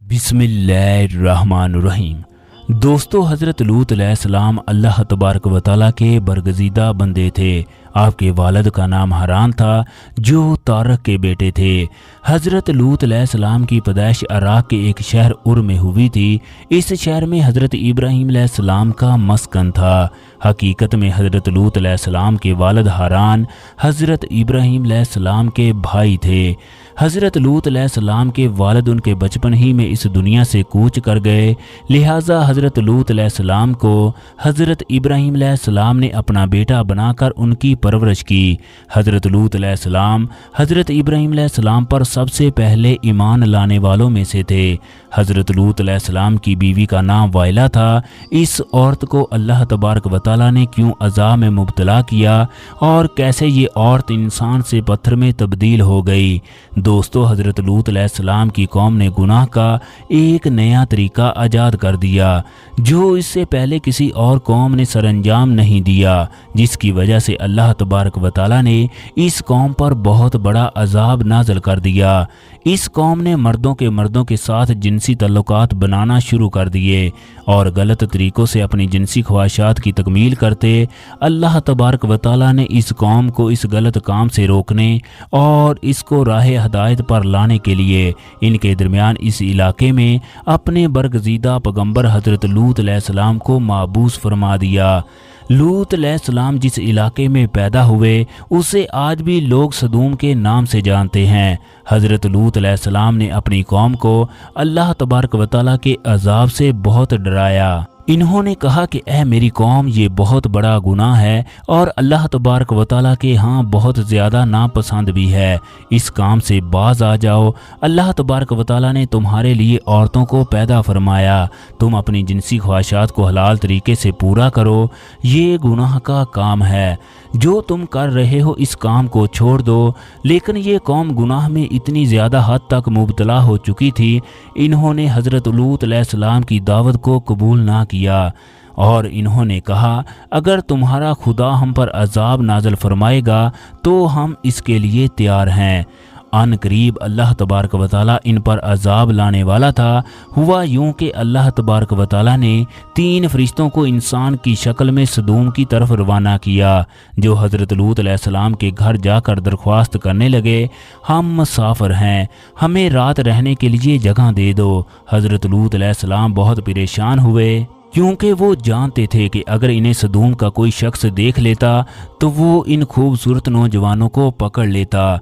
बिस्मिल्लाहिर्रहमानिर्रहीम। दोस्तों, हज़रत लूत अलैहिस्सलाम अल्लाह तबारक व तआला के बरगज़ीदा बंदे थे। आपके वालिद का नाम हारान था जो तारक के बेटे थे। हज़रत लूत अलैहिस्सलाम की पैदाइश इराक़ के एक शहर उर में हुई थी। इस शहर में हज़रत इब्राहीम अलैहिस्सलाम का मस्कन था। हकीकत में हज़रत लूत अलैहिस्सलाम के वालिद हारान हज़रत इब्राहीम अलैहिस्सलाम के भाई थे। हज़रत लूत अलैहिस्सलाम के वालिद उनके बचपन ही में इस दुनिया से कूच कर गए, लिहाजा हज़रत लूत अलैहिस्सलाम को हज़रत इब्राहीम अलैहिस्सलाम ने अपना बेटा बनाकर उनकी परवरिश की। हज़रत लूत अलैहिस्सलाम हज़रत इब्राहीम अलैहिस्सलाम पर सबसे पहले ईमान लाने वालों में से थे। हज़रत लूत अलैहिस्सलाम की बीवी का नाम वाइला था। इस औरत को अल्लाह तबारक व तआला ने क्यों अज़ाब में मुब्तला किया और कैसे ये औरत इंसान से पत्थर में तब्दील हो गई। दोस्तों, हज़रत लूत अलैहिस्सलाम की कौम ने गुनाह का एक नया तरीका आजाद कर दिया जो इससे पहले किसी और कौम ने सरअंजाम नहीं दिया, जिसकी वजह से अल्लाह तबारक व तआला ने इस कौम पर बहुत बड़ा अजाब नाज़िल कर दिया। इस कौम ने मर्दों के साथ जिनसी तल्लुकात बनाना शुरू कर दिए और गलत तरीक़ों से अपनी जिनसी ख्वाहिशात की तकमील करते। अल्लाह तबारक व तआला ने इस कौम को इस गलत काम से रोकने और इसको राह हदायत पर लाने के लिए इनके दरमियान इस इलाके में अपने बरगज़ीदा पैगंबर हज़रत लूत अलैहिस्सलाम को माबूस फरमा दिया। लूत अलैहिस्सलाम जिस इलाके में पैदा हुए उसे आज भी लोग सदूम के नाम से जानते हैं। हज़रत लूत अलैहिस्सलाम ने अपनी कौम को अल्लाह तबारक व तआला के अजाब से बहुत डराया। इन्होंने कहा कि ऐ मेरी कौम, ये बहुत बड़ा गुनाह है और अल्लाह तबारक व तआला के यहाँ बहुत ज़्यादा नापसंद भी है। इस काम से बाज आ जाओ। अल्लाह तबारक व तआला ने तुम्हारे लिए औरतों को पैदा फरमाया। तुम अपनी जिनसी ख्वाहिशात को हलाल तरीके से पूरा करो। ये गुनाह का काम है जो तुम कर रहे हो, इस काम को छोड़ दो। लेकिन ये कौम गुनाह में इतनी ज़्यादा हद तक मुब्तला हो चुकी थी, इन्होंने हज़रत लूत अलैहिस्सलाम की दावत को कबूल ना किया और इन्होंने कहा, अगर तुम्हारा खुदा हम पर अजाब नाज़िल फरमाएगा तो हम इसके लिए तैयार हैं। अन करीब अल्लाह तबारक व तआला इन पर अजाब लाने वाला था। हुआ यूं कि अल्लाह तबारक व तआला ने 3 फरिश्तों को इंसान की शक्ल में सदूम की तरफ रवाना किया, जो हज़रत लूत अलैहिस्सलाम के घर जाकर दरख्वास्त करने लगे, हम मुसाफिर हैं, हमें रात रहने के लिए जगह दे दो। हज़रत लूत अलैहिस्सलाम बहुत परेशान हुए क्योंकि वो जानते थे कि अगर इन्हें सदूम का कोई शख्स देख लेता तो वो इन खूबसूरत नौजवानों को पकड़ लेता।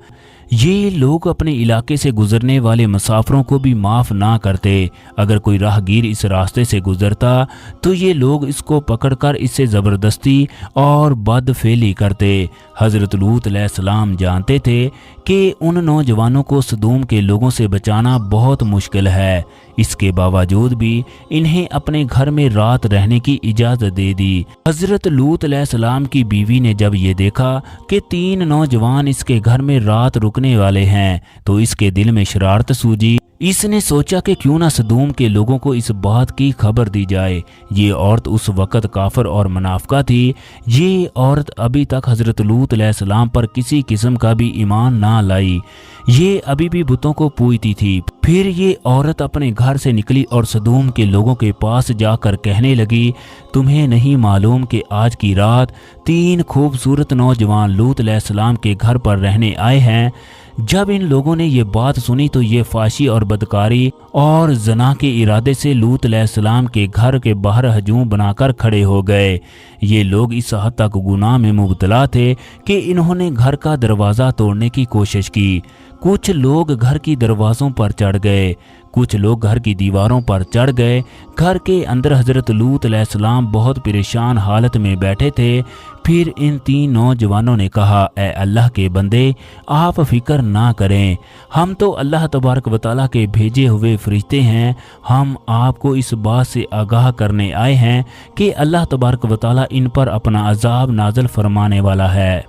ये लोग अपने इलाके से गुजरने वाले मुसाफिरों को भी माफ़ ना करते। अगर कोई राहगीर इस रास्ते से गुजरता तो ये लोग इसको पकड़कर इससे ज़बरदस्ती और बदफेली करते। हज़रत लूत अलैहिस्सलाम जानते थे कि उन नौजवानों को सदूम के लोगों से बचाना बहुत मुश्किल है। इसके बावजूद भी इन्हें अपने घर में रात रहने की इजाज़त दे दी। हज़रत लूत अलैहिस्सलाम की बीवी ने जब ये देखा कि 3 नौजवान इसके घर में रात रुकने वाले हैं तो इसके दिल में शरारत सूझी। इसने सोचा कि क्यों ना सदूम के लोगों को इस बात की खबर दी जाए। ये औरत उस वक़्त काफिर और मुनाफिका थी। ये औरत अभी तक हज़रत लूत अलैहिस्सलाम पर किसी किस्म का भी ईमान ना लाई। ये अभी भी बुतों को पूजती थी। फिर ये औरत अपने घर से निकली और सदूम के लोगों के पास जाकर कहने लगी, तुम्हें नहीं मालूम कि आज की रात 3 खूबसूरत नौजवान लूत अलैहिस्सलाम के घर पर रहने आए हैं। जब इन लोगों ने ये बात सुनी तो ये फाशी और बदकारी और जना के इरादे से लूत अलैहिस्सलाम के घर के बाहर हजूम बनाकर खड़े हो गए। ये लोग इस हद तक गुनाह में मुब्तला थे कि इन्होंने घर का दरवाज़ा तोड़ने की कोशिश की। कुछ लोग घर की दरवाज़ों पर चढ़ गए, कुछ लोग घर की दीवारों पर चढ़ गए। घर के अंदर हज़रत लूत अलैहिस्सलाम बहुत परेशान हालत में बैठे थे। फिर इन 3 नौजवानों ने कहा, ए अल्लाह के बंदे, आप फिक्र ना करें, हम तो अल्लाह तबारक व तआला के भेजे हुए फरिश्ते हैं। हम आपको इस बात से आगाह करने आए हैं कि अल्लाह तबारक व तआला इन पर अपना अजाब नाज़िल फरमाने वाला है।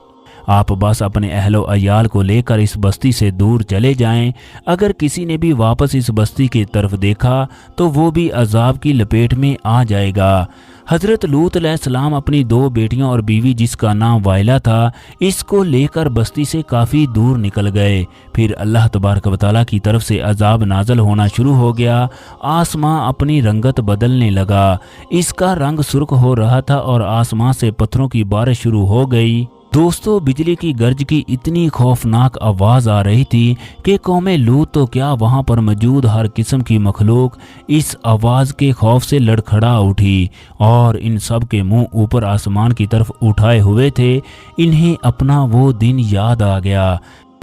آپ بس اپنے اہل و عیال کو لے کر اس بستی سے دور چلے جائیں۔ اگر کسی نے بھی واپس اس بستی کی طرف دیکھا تو وہ بھی عذاب کی لپیٹ میں آ جائے گا۔ حضرت لوط علیہ السلام اپنی 2 بیٹیاں اور بیوی جس کا نام وائلہ تھا اس کو لے کر بستی سے کافی دور نکل گئے۔ پھر اللہ تبارک و تعالیٰ کی طرف سے عذاب نازل ہونا شروع ہو گیا۔ آسمان اپنی رنگت بدلنے لگا، اس کا رنگ سرخ ہو رہا تھا اور آسمان سے پتھروں کی بارش شروع ہو گئی۔ دوستو، بجلی کی گرج کی اتنی خوفناک آواز آ رہی تھی کہ قوم لوط تو کیا وہاں پر موجود ہر قسم کی مخلوق اس آواز کے خوف سے لڑکھڑا اٹھی، اور ان سب کے منہ اوپر آسمان کی طرف اٹھائے ہوئے تھے۔ انہیں اپنا وہ دن یاد آ گیا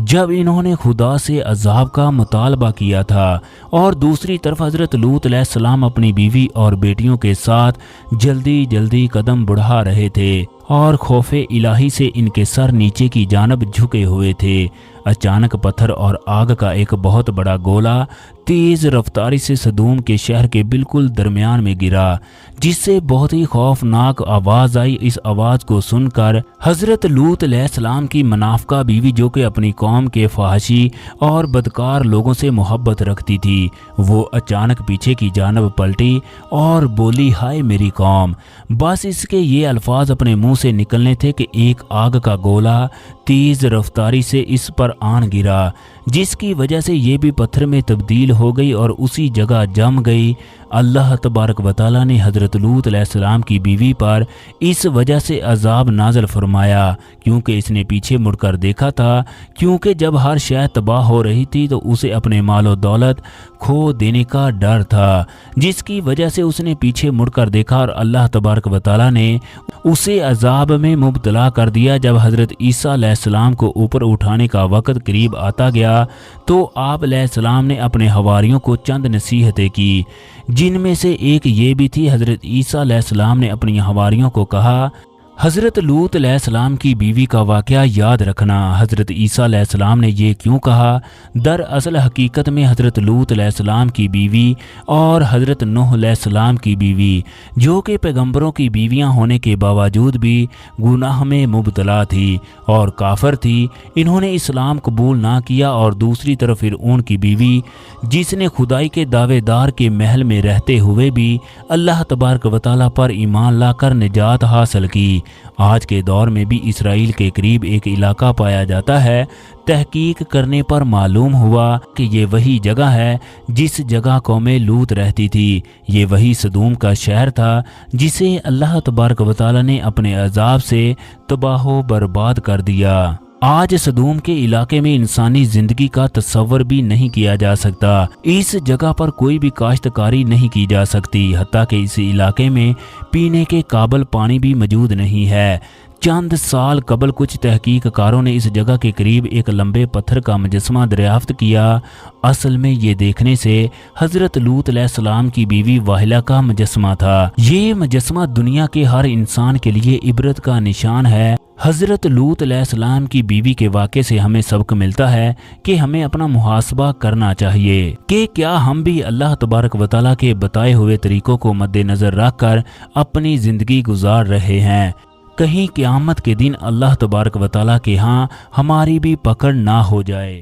جب انہوں نے خدا سے عذاب کا مطالبہ کیا تھا، اور دوسری طرف حضرت لوط علیہ السلام اپنی بیوی اور بیٹیوں کے ساتھ جلدی جلدی قدم بڑھا رہے تھے اور خوف الہی سے ان کے سر نیچے کی جانب جھکے ہوئے تھے۔ اچانک پتھر اور آگ کا ایک بہت بڑا گولا تیز رفتاری سے سدوم کے شہر کے بالکل درمیان میں گرا، جس سے بہت ہی خوفناک آواز آئی۔ اس آواز کو سن کر حضرت لوط علیہ السلام کی منافقہ بیوی، جو کہ اپنی قوم کے فحاشی اور بدکار لوگوں سے محبت رکھتی تھی، وہ اچانک پیچھے کی جانب پلٹی اور بولی، ہائے میری قوم! بس اس کے یہ الفاظ اپنے منہ سے نکلنے تھے کہ ایک آگ کا گولا تیز رفتاری سے اس پر آن گرا، جس کی وجہ سے یہ بھی پتھر میں تبدیل ہو گئی اور اسی جگہ جم گئی۔ اللہ تبارک و تعالیٰ نے حضرت لوط علیہ السلام کی بیوی پر اس وجہ سے عذاب نازل فرمایا کیونکہ اس نے پیچھے مڑ کر دیکھا تھا، کیونکہ جب ہر شے تباہ ہو رہی تھی تو اسے اپنے مال و دولت کھو دینے کا ڈر تھا، جس کی وجہ سے اس نے پیچھے مڑ کر دیکھا اور اللہ تبارک و تعالیٰ نے اسے عذاب میں مبتلا کر دیا۔ جب حضرت عیسیٰ علیہ السلام کو اوپر اٹھانے کا وقت قریب آتا گیا تو آپ علیہ السلام نے اپنے حواریوں کو چند نصیحتیں کی، جن میں سے ایک یہ بھی تھی۔ حضرت عیسیٰ علیہ السلام نے اپنی حواریوں کو کہا، حضرت لوط علیہ السلام کی بیوی کا واقعہ یاد رکھنا۔ حضرت عیسیٰ علیہ السلام نے یہ کیوں کہا؟ دراصل حقیقت میں حضرت لوط علیہ السلام کی بیوی اور حضرت نوح علیہ السلام کی بیوی، جو کہ پیغمبروں کی بیویاں ہونے کے باوجود بھی گناہ میں مبتلا تھی اور کافر تھی، انہوں نے اسلام قبول نہ کیا، اور دوسری طرف فرعون کی بیوی، جس نے خدائی کے دعوے دار کے محل میں رہتے ہوئے بھی اللہ تبارک و تعالیٰ پر ایمان لا کر نجات حاصل کی۔ آج کے دور میں بھی اسرائیل کے قریب ایک علاقہ پایا جاتا ہے۔ تحقیق کرنے پر معلوم ہوا کہ یہ وہی جگہ ہے جس جگہ قوم لوط رہتی تھی۔ یہ وہی سدوم کا شہر تھا جسے اللہ تبارک و تعالیٰ نے اپنے عذاب سے تباہ و برباد کر دیا۔ آج سدوم کے علاقے میں انسانی زندگی کا تصور بھی نہیں کیا جا سکتا۔ اس جگہ پر کوئی بھی کاشتکاری نہیں کی جا سکتی، حتیٰ کہ اس علاقے میں پینے کے قابل پانی بھی موجود نہیں ہے۔ چند سال قبل کچھ تحقیق کاروں نے اس جگہ کے قریب ایک لمبے پتھر کا مجسمہ دریافت کیا۔ اصل میں یہ دیکھنے سے حضرت لوط علیہ السلام کی بیوی واحلہ کا مجسمہ تھا۔ یہ مجسمہ دنیا کے ہر انسان کے لیے عبرت کا نشان ہے۔ حضرت لوط علیہ السلام کی بیوی کے واقعے سے ہمیں سبق ملتا ہے کہ ہمیں اپنا محاسبہ کرنا چاہیے کہ کیا ہم بھی اللہ تبارک و تعالیٰ کے بتائے ہوئے طریقوں کو مد نظر رکھ کر اپنی زندگی گزار رہے ہیں۔ کہیں قیامت کے دن اللہ تبارک و تعالیٰ کے ہاں ہماری بھی پکڑ نہ ہو جائے۔